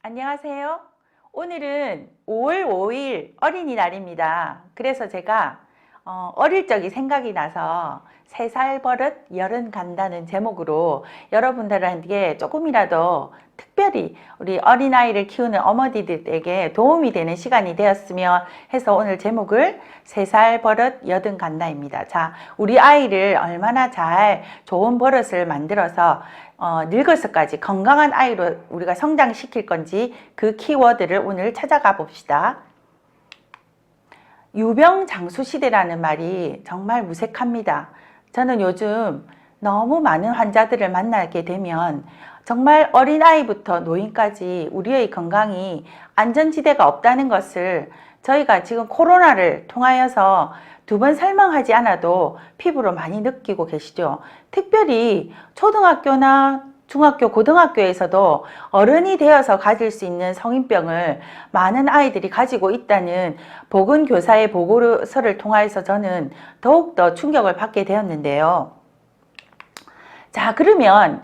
안녕하세요. 오늘은 5월 5일 어린이날입니다. 그래서 제가 어릴 적이 생각이 나서 3살 버릇 열은 간다는 제목으로 여러분들에게 조금이라도 특별히 우리 어린아이를 키우는 어머니들에게 도움이 되는 시간이 되었으면 해서 오늘 제목을 3살 버릇 여든 간다입니다. 자, 우리 아이를 얼마나 잘 좋은 버릇을 만들어서 늙어서까지 건강한 아이로 우리가 성장시킬 건지 그 키워드를 오늘 찾아가 봅시다. 유병장수시대라는 말이 정말 무색합니다. 저는 요즘 너무 많은 환자들을 만나게 되면 정말 어린아이부터 노인까지 우리의 건강이 안전지대가 없다는 것을 저희가 지금 코로나를 통하여서 2번 설명하지 않아도 피부로 많이 느끼고 계시죠. 특별히 초등학교나 중학교, 고등학교에서도 어른이 되어서 가질 수 있는 성인병을 많은 아이들이 가지고 있다는 보건교사의 보고서를 통해서 저는 더욱더 충격을 받게 되었는데요. 자, 그러면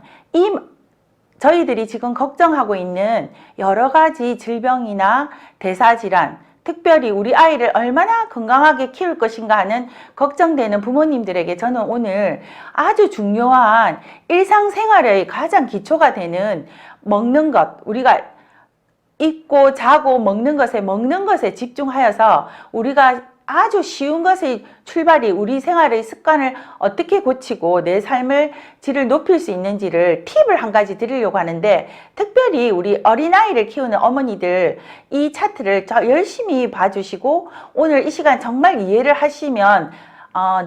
저희들이 지금 걱정하고 있는 여러 가지 질병이나 대사질환, 특별히 우리 아이를 얼마나 건강하게 키울 것인가 하는 걱정되는 부모님들에게 저는 오늘 아주 중요한 일상생활의 가장 기초가 되는 먹는 것, 우리가 입고 자고 먹는 것에 집중하여서 우리가 아주 쉬운 것의 출발이 우리 생활의 습관을 어떻게 고치고 내 삶의 질을 높일 수 있는지를 팁을 한 가지 드리려고 하는데, 특별히 우리 어린아이를 키우는 어머니들 이 차트를 열심히 봐주시고 오늘 이 시간 정말 이해를 하시면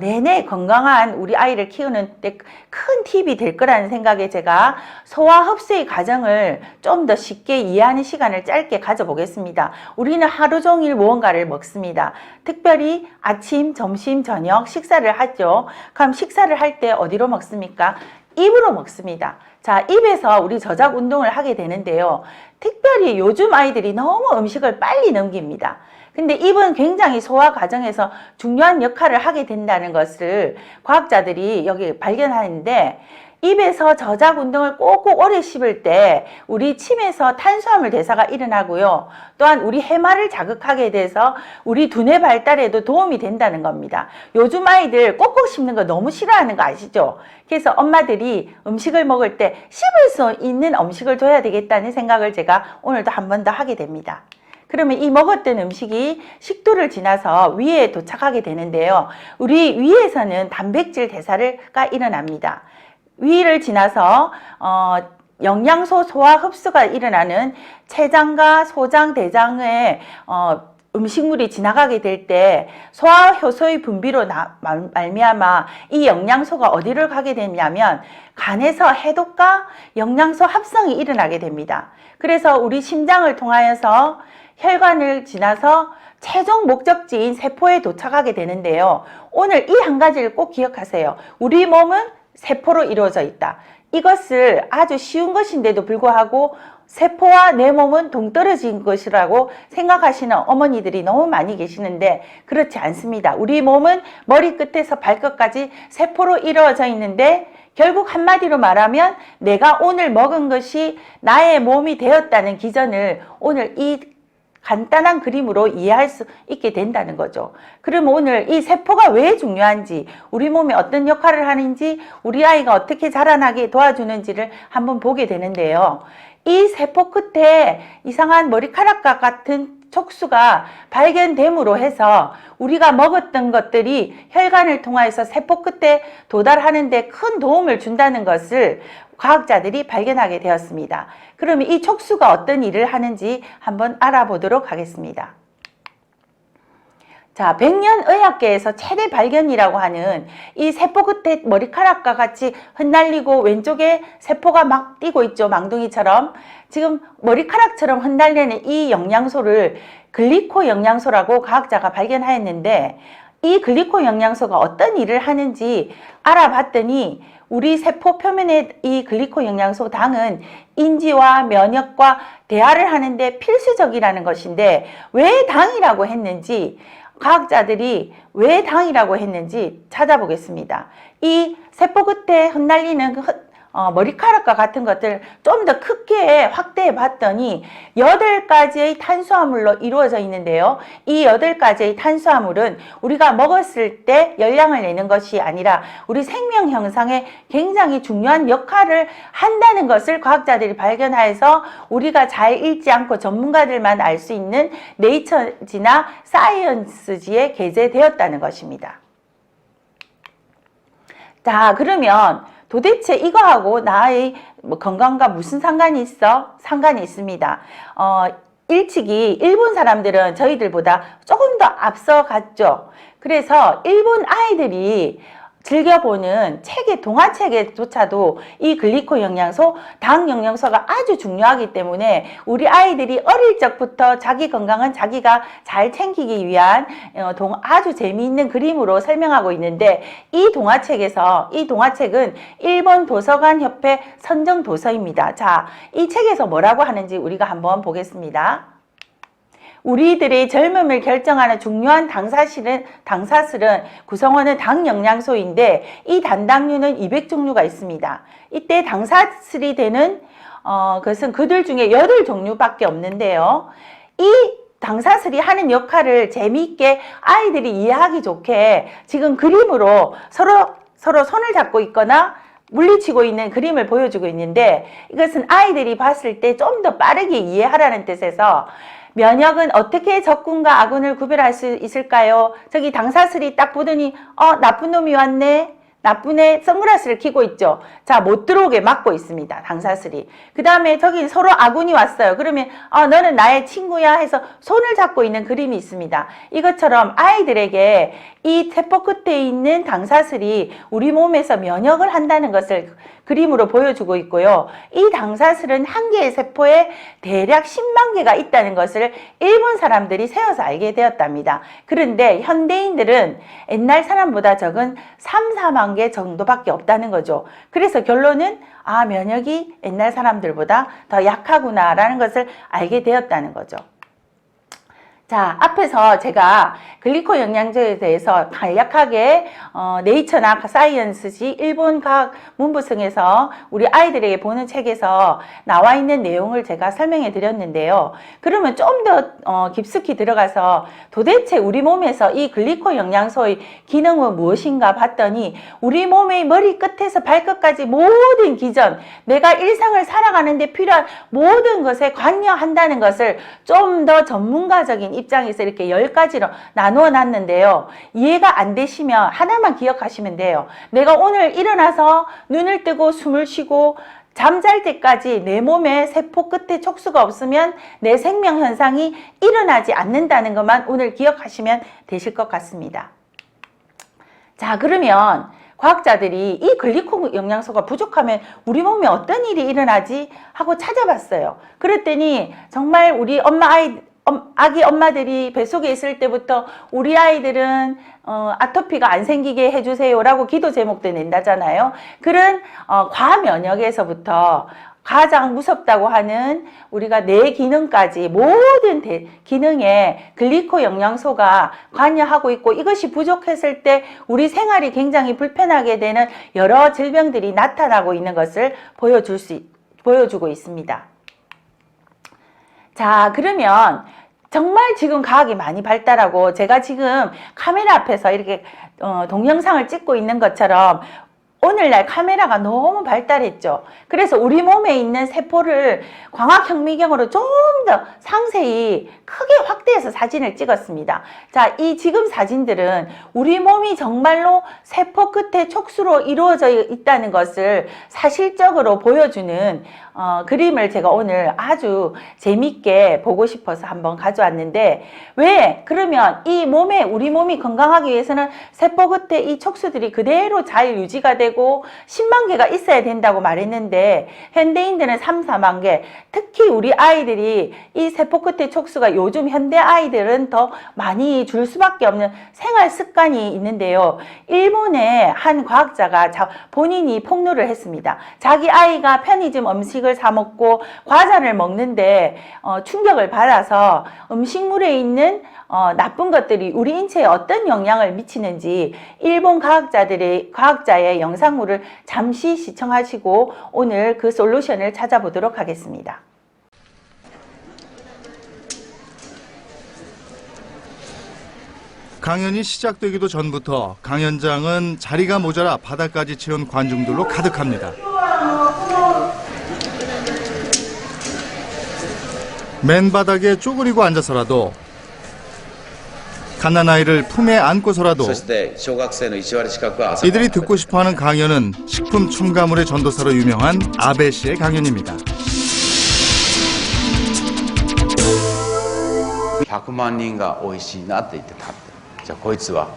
내내 건강한 우리 아이를 키우는 데 큰 팁이 될 거라는 생각에 제가 소화 흡수의 과정을 좀 더 쉽게 이해하는 시간을 짧게 가져보겠습니다. 우리는 하루 종일 무언가를 먹습니다. 특별히 아침, 점심, 저녁 식사를 하죠. 그럼 식사를 할 때 어디로 먹습니까? 입으로 먹습니다. 자, 입에서 우리 저작 운동을 하게 되는데요. 특별히 요즘 아이들이 너무 음식을 빨리 넘깁니다. 근데 입은 굉장히 소화 과정에서 중요한 역할을 하게 된다는 것을 과학자들이 여기 발견하는데, 입에서 저작 운동을 꼭꼭 오래 씹을 때 우리 침에서 탄수화물 대사가 일어나고요. 또한 우리 해마를 자극하게 돼서 우리 두뇌 발달에도 도움이 된다는 겁니다. 요즘 아이들 꼭꼭 씹는 거 너무 싫어하는 거 아시죠? 그래서 엄마들이 음식을 먹을 때 씹을 수 있는 음식을 줘야 되겠다는 생각을 제가 오늘도 한 번 더 하게 됩니다. 그러면 이 먹었던 음식이 식도를 지나서 위에 도착하게 되는데요. 우리 위에서는 단백질 대사가 일어납니다. 위를 지나서 영양소 소화 흡수가 일어나는 췌장과 소장, 대장에 음식물이 지나가게 될 때 소화 효소의 분비로 말미암아 이 영양소가 어디를 가게 되냐면 간에서 해독과 영양소 합성이 일어나게 됩니다. 그래서 우리 심장을 통하여서 혈관을 지나서 최종 목적지인 세포에 도착하게 되는데요. 오늘 이 한 가지를 꼭 기억하세요. 우리 몸은 세포로 이루어져 있다. 이것을 아주 쉬운 것인데도 불구하고 세포와 내 몸은 동떨어진 것이라고 생각하시는 어머니들이 너무 많이 계시는데 그렇지 않습니다. 우리 몸은 머리끝에서 발끝까지 세포로 이루어져 있는데, 결국 한마디로 말하면 내가 오늘 먹은 것이 나의 몸이 되었다는 기전을 오늘 이 간단한 그림으로 이해할 수 있게 된다는 거죠. 그럼 오늘 이 세포가 왜 중요한지, 우리 몸에 어떤 역할을 하는지, 우리 아이가 어떻게 자라나게 도와주는지를 한번 보게 되는데요. 이 세포 끝에 이상한 머리카락과 같은 촉수가 발견됨으로 해서 우리가 먹었던 것들이 혈관을 통해서 세포 끝에 도달하는 데 큰 도움을 준다는 것을 과학자들이 발견하게 되었습니다. 그러면 이 촉수가 어떤 일을 하는지 한번 알아보도록 하겠습니다. 자, 백년의학계에서 최대 발견이라고 하는 이 세포 끝에 머리카락과 같이 흩날리고 왼쪽에 세포가 막 뛰고 있죠. 망둥이처럼. 지금 머리카락처럼 흩날리는 이 영양소를 글리코 영양소라고 과학자가 발견하였는데, 이 글리코 영양소가 어떤 일을 하는지 알아봤더니 우리 세포 표면의 이 글리코 영양소 당은 인지와 면역과 대화를 하는데 필수적이라는 것인데, 왜 당이라고 했는지, 과학자들이 왜 당이라고 했는지 찾아보겠습니다. 이 세포 끝에 흩날리는 머리카락과 같은 것들 좀 더 크게 확대해 봤더니 8가지의 탄수화물로 이루어져 있는데요. 이 8가지의 탄수화물은 우리가 먹었을 때 열량을 내는 것이 아니라 우리 생명 형성에 굉장히 중요한 역할을 한다는 것을 과학자들이 발견하여서 우리가 잘 읽지 않고 전문가들만 알 수 있는 네이처지나 사이언스지에 게재되었다는 것입니다. 자, 그러면 도대체 이거하고 나의 건강과 무슨 상관이 있어? 상관이 있습니다. 일찍이 일본 사람들은 저희들보다 조금 더 앞서갔죠. 그래서 일본 아이들이 즐겨보는 책의 동화책에조차도 이 글리코 영양소, 당 영양소가 아주 중요하기 때문에 우리 아이들이 어릴 적부터 자기 건강은 자기가 잘 챙기기 위한 아주 재미있는 그림으로 설명하고 있는데 이 동화책은 일본 도서관 협회 선정 도서입니다. 자, 이 책에서 뭐라고 하는지 우리가 한번 보겠습니다. 우리들의 젊음을 결정하는 중요한 당사슬은 구성원은 당 영양소인데 이 단당류는 200종류가 있습니다. 이때 당사슬이 되는 것은 그들 중에 8종류밖에 없는데요. 이 당사슬이 하는 역할을 재미있게 아이들이 이해하기 좋게 지금 그림으로 서로 손을 잡고 있거나 물리치고 있는 그림을 보여주고 있는데 이것은 아이들이 봤을 때 좀 더 빠르게 이해하라는 뜻에서 면역은 어떻게 적군과 아군을 구별할 수 있을까요? 저기 당사슬이 딱 보더니 나쁜 놈이 왔네. 나쁜 애 선글라스를 끼고 있죠. 자, 못 들어오게 막고 있습니다. 당사슬이. 그 다음에 저기 서로 아군이 왔어요. 그러면 너는 나의 친구야 해서 손을 잡고 있는 그림이 있습니다. 이것처럼 아이들에게 이 세포 끝에 있는 당사슬이 우리 몸에서 면역을 한다는 것을 그림으로 보여주고 있고요. 이 당사슬은 한 개의 세포에 대략 10만 개가 있다는 것을 일본 사람들이 세어서 알게 되었답니다. 그런데 현대인들은 옛날 사람보다 적은 3, 4만 개 정도밖에 없다는 거죠. 그래서 결론은 면역이 옛날 사람들보다 더 약하구나라는 것을 알게 되었다는 거죠. 자, 앞에서 제가 글리코 영양제에 대해서 간략하게 네이처나 사이언스지 일본 과학 문부성에서 우리 아이들에게 보는 책에서 나와 있는 내용을 제가 설명해 드렸는데요. 그러면 좀 더 깊숙이 들어가서 도대체 우리 몸에서 이 글리코 영양소의 기능은 무엇인가 봤더니 우리 몸의 머리끝에서 발끝까지 모든 기전, 내가 일상을 살아가는 데 필요한 모든 것에 관여한다는 것을 좀 더 전문가적인 입장에서 이렇게 10가지로 나누어 놨는데요. 이해가 안 되시면 하나만 기억하시면 돼요. 내가 오늘 일어나서 눈을 뜨고 숨을 쉬고 잠잘 때까지 내 몸에 세포 끝에 촉수가 없으면 내 생명 현상이 일어나지 않는다는 것만 오늘 기억하시면 되실 것 같습니다. 자, 그러면 과학자들이 이 글리코 영양소가 부족하면 우리 몸에 어떤 일이 일어나지 하고 찾아봤어요. 그랬더니 정말 우리 아기 엄마들이 뱃속에 있을 때부터 우리 아이들은 아토피가 안 생기게 해주세요 라고 기도 제목도 낸다잖아요. 그런 과면역에서부터 가장 무섭다고 하는 우리가 뇌 기능까지 모든 기능에 글리코 영양소가 관여하고 있고 이것이 부족했을 때 우리 생활이 굉장히 불편하게 되는 여러 질병들이 나타나고 있는 것을 보여주고 있습니다. 자, 그러면 정말 지금 과학이 많이 발달하고 제가 지금 카메라 앞에서 이렇게 동영상을 찍고 있는 것처럼 오늘날 카메라가 너무 발달했죠. 그래서 우리 몸에 있는 세포를 광학현미경으로 좀 더 상세히 크게 확대해서 사진을 찍었습니다. 자, 이 지금 사진들은 우리 몸이 정말로 세포 끝에 촉수로 이루어져 있다는 것을 사실적으로 보여주는 그림을 제가 오늘 아주 재밌게 보고 싶어서 한번 가져왔는데 왜? 그러면 우리 몸이 건강하기 위해서는 세포 끝에 이 촉수들이 그대로 잘 유지가 되고 10만 개가 있어야 된다고 말했는데 현대인들은 3, 4만 개, 특히 우리 아이들이 이 세포 끝에 촉수가 요즘 현대 아이들은 더 많이 줄 수밖에 없는 생활 습관이 있는데요. 일본의 한 과학자가 본인이 폭로를 했습니다. 자기 아이가 편의점 음식을 사 먹고 과자를 먹는데 충격을 받아서 음식물에 있는 나쁜 것들이 우리 인체에 어떤 영향을 미치는지 일본 과학자의 영상물을 잠시 시청하시고 오늘 그 솔루션을 찾아보도록 하겠습니다. 강연이 시작되기도 전부터 강연장은 자리가 모자라 바닥까지 채운 관중들로 가득합니다. 맨바닥에 쪼그리고 앉아서라도 갓난아이를 품에 안고서라도 이들이 듣고 싶어하는 강연은 식품 첨가물의 전도사로 유명한 아베 씨의 강연입니다. 100万人が美味しいなって言って食べてる。じゃあこいつは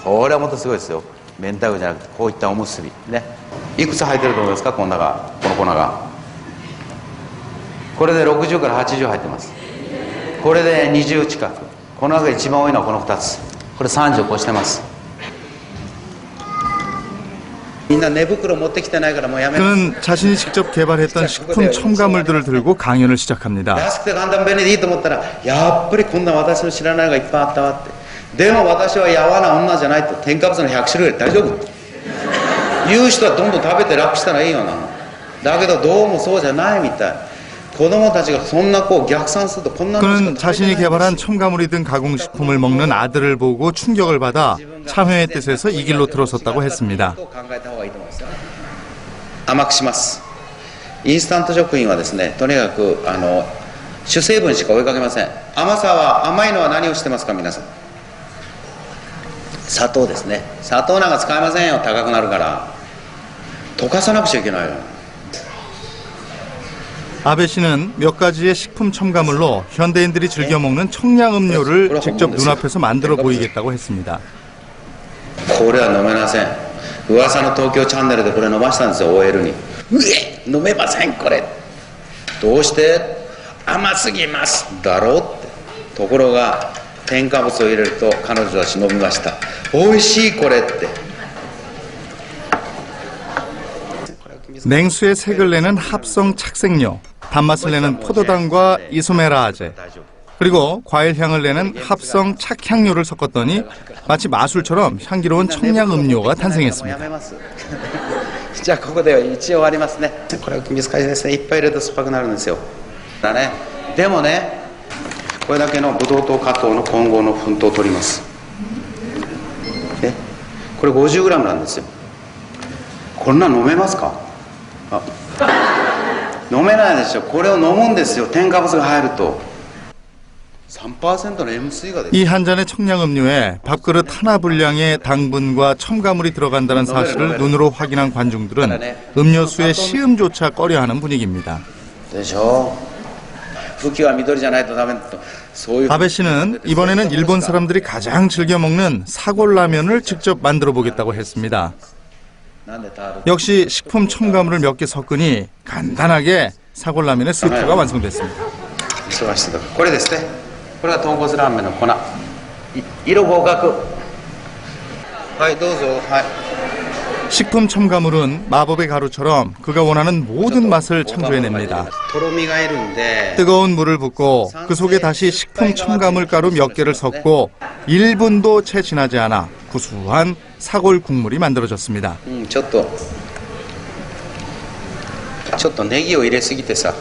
これはもっとすごいですよ。明太子じゃなくてこういったおむすびね。いくつ入ってると思いますか、この粉が。これで60から80入ってます。これで20近く。この中で一番多いのはこの2つ。これ30を越してます。みんな寝袋持ってきてないからもうやめます。 그는 자신이 직접 개발했던 식품 첨가물들을 들고 강연을 시작합니다. 安くて簡単便利でいいと思ったらやっぱりこんな私の知らないのがいっぱいあったわって。でも私はやわな女じゃないと。添加物の100種類で大丈夫って言う人はどんどん食べて楽したらいいよな。だけどどうもそうじゃないみたい。 그는 자신이 개발한 첨가물이 든 가공식품을 먹는 아들을 보고 충격을 받아 참여의 뜻에서 이 길로 들어섰다고 했습니다. 甘くします。インスタント食品はですね、とにかく主成分しか追いかけません。甘いのは何をしてますか皆さん。砂糖ですね。砂糖なんか使えませんよ。高くなるから。溶かさなくちゃいけないよ。 아베 씨는 몇 가지의 식품 첨가물로 현대인들이 즐겨 먹는 청량 음료를 직접 눈앞에서 만들어 보이겠다고 했습니다. これは飲めません。噂の東京チャンネルでこれ飲ましたんですよ OL に。飲めませんこれ。どうして？甘すぎますだろうって。ところが添加物を入れると彼女たち飲みました。美味しいこれって。 냉수에 색을 내는 합성 착색료, 단맛을 내는 포도당과 이소메라아제, 그리고 과일 향을 내는 합성 착향료를 섞었더니 마치 마술처럼 향기로운 청량 음료가 탄생했습니다. 자, ここで一応ありますね。これは難しいですね。いっぱい入れると酸っぱくなるんですよ。だね。でもね、これだけのブドウ糖果糖の混合の粉糖を取ります。ね、これ 50g なんですよ。こんな飲めますか？ 飲めないでしょ。これを飲むんですよ。添加物が入ると 3%の M3가 이 한 잔의 청량 음료에 밥그릇 하나 분량의 당분과 첨가물이 들어간다는 사실을 눈으로 확인한 관중들은 음료수의 시음조차 꺼려하는 분위기입니다. 아베 씨는 이번에는 일본 사람들이 가장 즐겨 먹는 사골라면을 직접 만들어 보겠다고 했습니다. 역시 식품 첨가물을 몇 개 섞으니 간단하게 사골라면의 스프가 완성됐습니다. これですね。これが豚骨ラーメンの粉。色合格。はいどうぞ。はい。 식품 첨가물은 마법의 가루처럼 그가 원하는 모든 맛을 창조해냅니다. 뜨거운 물을 붓고 그 속에 다시 식품 첨가물 가루 몇 개를 섞고 1분도 채 지나지 않아 구수한 사골 국물이 만들어졌습니다. ちょっとネギを入れすぎてさ。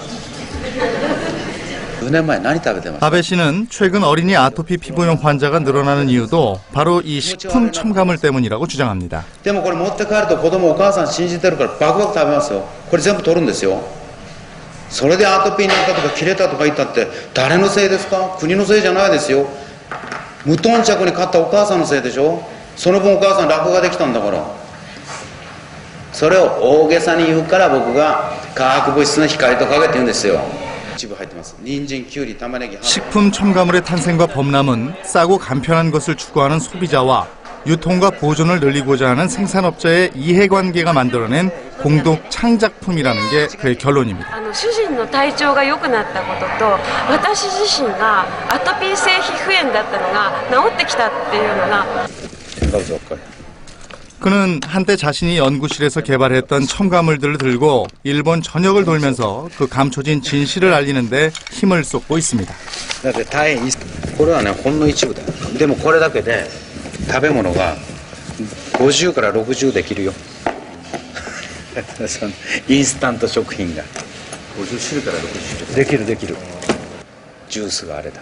아베 씨는 최근 어린이 아토피 피부염 환자가 늘어나는 이유도 바로 이 식품 첨가물 때문이라고 주장합니다. でもこれ持って帰ると子供お母さん信じてるからバクバク食べますよ。これ全部取るんですよ。それでアトピーになったとか切れたとか言ったって誰のせいですか？国のせいじゃないですよ。無頓着に買ったお母さんのせいでしょ。その分お母さん楽ができたんだから。それを大げさに言うから僕が化学物質の光と影って言うんですよ。 식품 첨가물의 탄생과 범람은 싸고 간편한 것을 추구하는 소비자와 유통과 보존을 늘리고자 하는 생산업자의 이해관계가 만들어낸 공동 창작품이라는 게 그의 결론입니다. 主人の体調が良くなったことと私自身がアトピー性皮膚炎だったのが治ってきたっていうのが 그는 한때 자신이 연구실에서 개발했던 첨가물들을 들고 일본 전역을 돌면서 그 감춰진 진실을 알리는데 힘을 쏟고 있습니다. だって大変これはねほんの一部だよ。でもこれだけで食べ物が50から60できるよ。そのインスタント食品が50種類から60できるできる。ジュースがあれだ。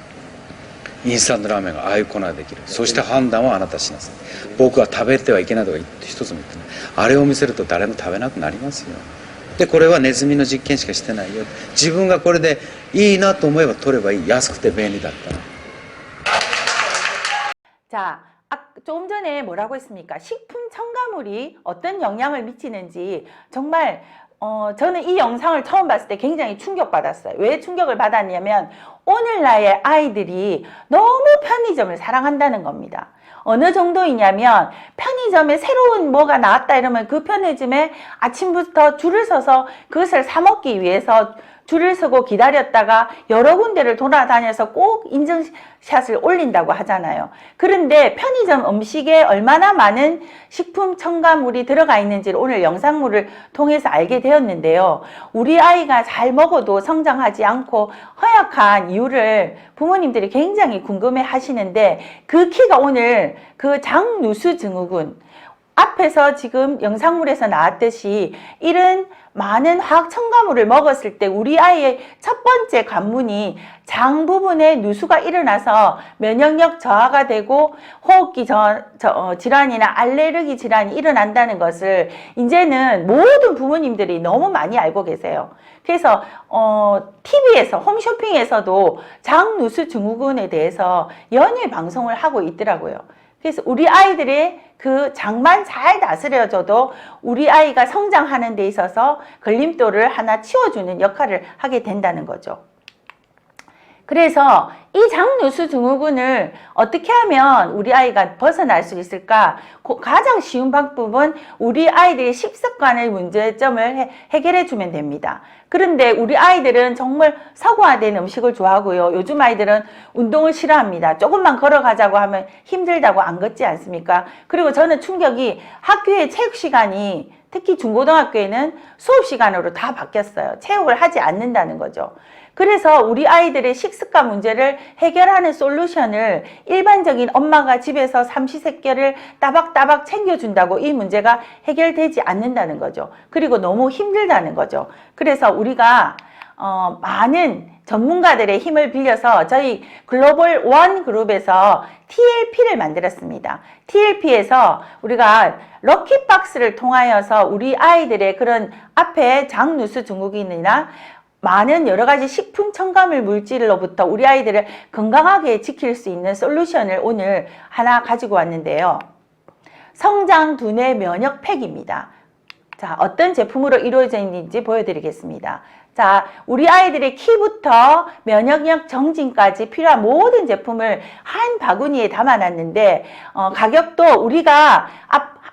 インスタントラーメンがああいう粉ができる。そして判断はあなたしなさい。僕は食べてはいけないとか一つも言ってない。あれを見せると誰も食べなくなりますよ。でこれはネズミの実験しかしてないよ。自分がこれでいいなと思えば取ればいい。安くて便利だったら。 자, 조금 전에 뭐라고 했습니까? 식품 첨가물이 어떤 영향을 미치는지 정말 저는 이 영상을 처음 봤을 때 굉장히 충격받았어요. 왜 충격을 받았냐면 오늘날의 아이들이 너무 편의점을 사랑한다는 겁니다. 어느 정도이냐면 편의점에 새로운 뭐가 나왔다 이러면 그 편의점에 아침부터 줄을 서서 그것을 사 먹기 위해서 줄을 서고 기다렸다가 여러 군데를 돌아다녀서 꼭 인증샷을 올린다고 하잖아요. 그런데 편의점 음식에 얼마나 많은 식품 첨가물이 들어가 있는지를 오늘 영상물을 통해서 알게 되었는데요. 우리 아이가 잘 먹어도 성장하지 않고 허약한 이유를 부모님들이 굉장히 궁금해 하시는데 그 키가 오늘 그 장누수 증후군, 앞에서 지금 영상물에서 나왔듯이 이런 많은 화학 첨가물을 먹었을 때 우리 아이의 첫 번째 관문이 장 부분에 누수가 일어나서 면역력 저하가 되고 호흡기 질환이나 알레르기 질환이 일어난다는 것을 이제는 모든 부모님들이 너무 많이 알고 계세요. 그래서 TV에서 홈쇼핑에서도 장 누수 증후군에 대해서 연일 방송을 하고 있더라고요. 그래서 우리 아이들의 그 장만 잘 다스려줘도 우리 아이가 성장하는 데 있어서 걸림돌을 하나 치워주는 역할을 하게 된다는 거죠. 그래서 이 장누수 증후군을 어떻게 하면 우리 아이가 벗어날 수 있을까? 가장 쉬운 방법은 우리 아이들의 식습관의 문제점을 해결해 주면 됩니다. 그런데 우리 아이들은 정말 서구화된 음식을 좋아하고요. 요즘 아이들은 운동을 싫어합니다. 조금만 걸어가자고 하면 힘들다고 안 걷지 않습니까? 그리고 저는 충격이 학교의 체육 시간이 특히 중고등학교에는 수업 시간으로 다 바뀌었어요. 체육을 하지 않는다는 거죠. 그래서 우리 아이들의 식습관 문제를 해결하는 솔루션을 일반적인 엄마가 집에서 삼시세끼를 따박따박 챙겨준다고 이 문제가 해결되지 않는다는 거죠. 그리고 너무 힘들다는 거죠. 그래서 우리가 많은 전문가들의 힘을 빌려서 저희 글로벌 원 그룹에서 TLP를 만들었습니다. TLP에서 우리가 럭키박스를 통하여서 우리 아이들의 그런 앞에 장누수 증후군이나 많은 여러 가지 식품 첨가물 물질로부터 우리 아이들을 건강하게 지킬 수 있는 솔루션을 오늘 하나 가지고 왔는데요. 성장 두뇌 면역 팩입니다. 자, 어떤 제품으로 이루어져 있는지 보여드리겠습니다. 자, 우리 아이들의 키부터 면역력 정진까지 필요한 모든 제품을 한 바구니에 담아놨는데 가격도 우리가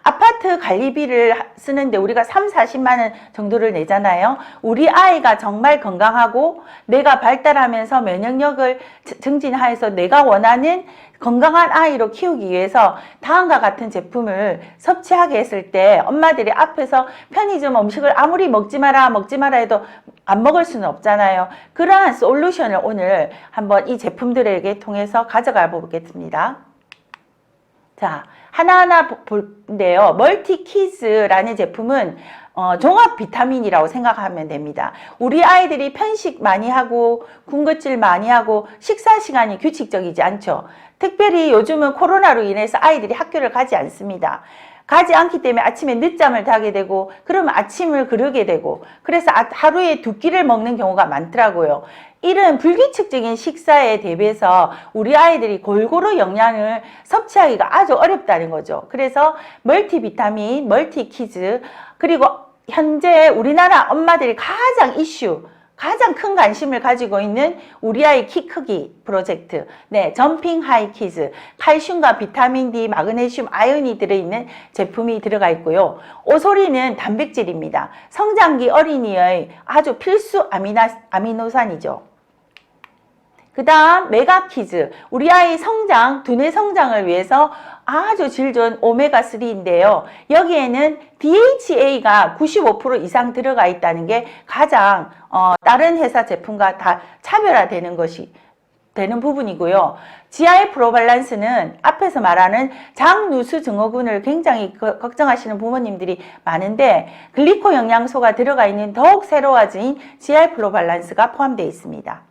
아파트 관리비를 쓰는데 우리가 3, 40만 원 정도를 내잖아요. 우리 아이가 정말 건강하고 내가 발달하면서 면역력을 증진하여서 내가 원하는 건강한 아이로 키우기 위해서 다음과 같은 제품을 섭취하게 했을 때 엄마들이 앞에서 편의점 음식을 아무리 먹지 마라 해도 안 먹을 수는 없잖아요. 그러한 솔루션을 오늘 한번 이 제품들에게 통해서 가져가 보겠습니다. 자, 하나하나 볼인데요. 멀티키즈라는 제품은 종합 비타민이라고 생각하면 됩니다. 우리 아이들이 편식 많이 하고 군것질 많이 하고 식사 시간이 규칙적이지 않죠. 특별히 요즘은 코로나로 인해서 아이들이 학교를 가지 않습니다. 가지 않기 때문에 아침에 늦잠을 자게 되고 그러면 아침을 거르게 되고 그래서 하루에 2끼를 먹는 경우가 많더라고요. 이런 불규칙적인 식사에 대비해서 우리 아이들이 골고루 영양을 섭취하기가 아주 어렵다는 거죠. 그래서 멀티비타민, 멀티키즈 그리고 현재 우리나라 엄마들이 가장 큰 관심을 가지고 있는 우리 아이 키 크기 프로젝트. 네, 점핑 하이 키즈. 칼슘과 비타민 D, 마그네슘, 아연이 들어있는 제품이 들어가 있고요. 오소리는 단백질입니다. 성장기 어린이의 아주 필수 아미노산이죠. 그 다음 메가키즈, 우리 아이 성장, 두뇌 성장을 위해서 아주 질 좋은 오메가3인데요. 여기에는 DHA가 95% 이상 들어가 있다는 게 가장 다른 회사 제품과 다 차별화되는 것이 되는 부분이고요. GI 프로밸런스는 앞에서 말하는 장누수 증후군을 굉장히 걱정하시는 부모님들이 많은데 글리코 영양소가 들어가 있는 더욱 새로워진 GI 프로밸런스가 포함되어 있습니다.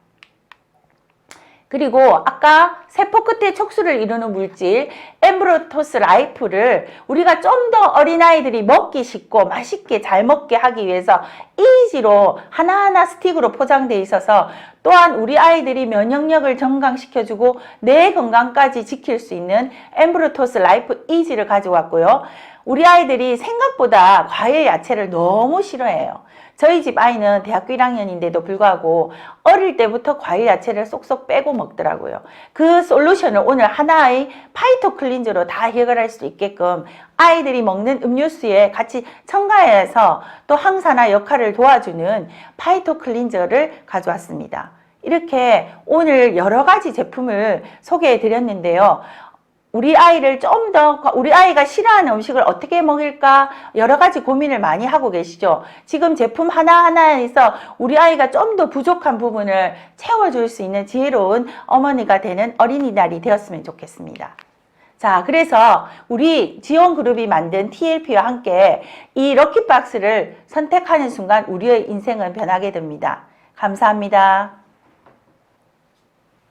그리고 아까 세포 끝에 촉수를 이루는 물질 엠브로토스 라이프를 우리가 좀 더 어린아이들이 먹기 쉽고 맛있게 잘 먹게 하기 위해서 이지로 하나하나 스틱으로 포장되어 있어서 또한 우리 아이들이 면역력을 정강시켜주고 뇌 건강까지 지킬 수 있는 엠브로토스 라이프 이지를 가지고 왔고요. 우리 아이들이 생각보다 과일 야채를 너무 싫어해요. 저희 집 아이는 대학교 1학년인데도 불구하고 어릴 때부터 과일 야채를 쏙쏙 빼고 먹더라고요. 그 솔루션을 오늘 하나의 파이토 클린저로 다 해결할 수 있게끔 아이들이 먹는 음료수에 같이 첨가해서 또 항산화 역할을 도와주는 파이토 클린저를 가져왔습니다. 이렇게 오늘 여러 가지 제품을 소개해 드렸는데요. 우리 아이를 좀 더, 우리 아이가 싫어하는 음식을 어떻게 먹일까 여러 가지 고민을 많이 하고 계시죠. 지금 제품 하나하나에서 우리 아이가 좀 더 부족한 부분을 채워줄 수 있는 지혜로운 어머니가 되는 어린이날이 되었으면 좋겠습니다. 자, 그래서 우리 지원그룹이 만든 TLP와 함께 이 럭키박스를 선택하는 순간 우리의 인생은 변하게 됩니다. 감사합니다.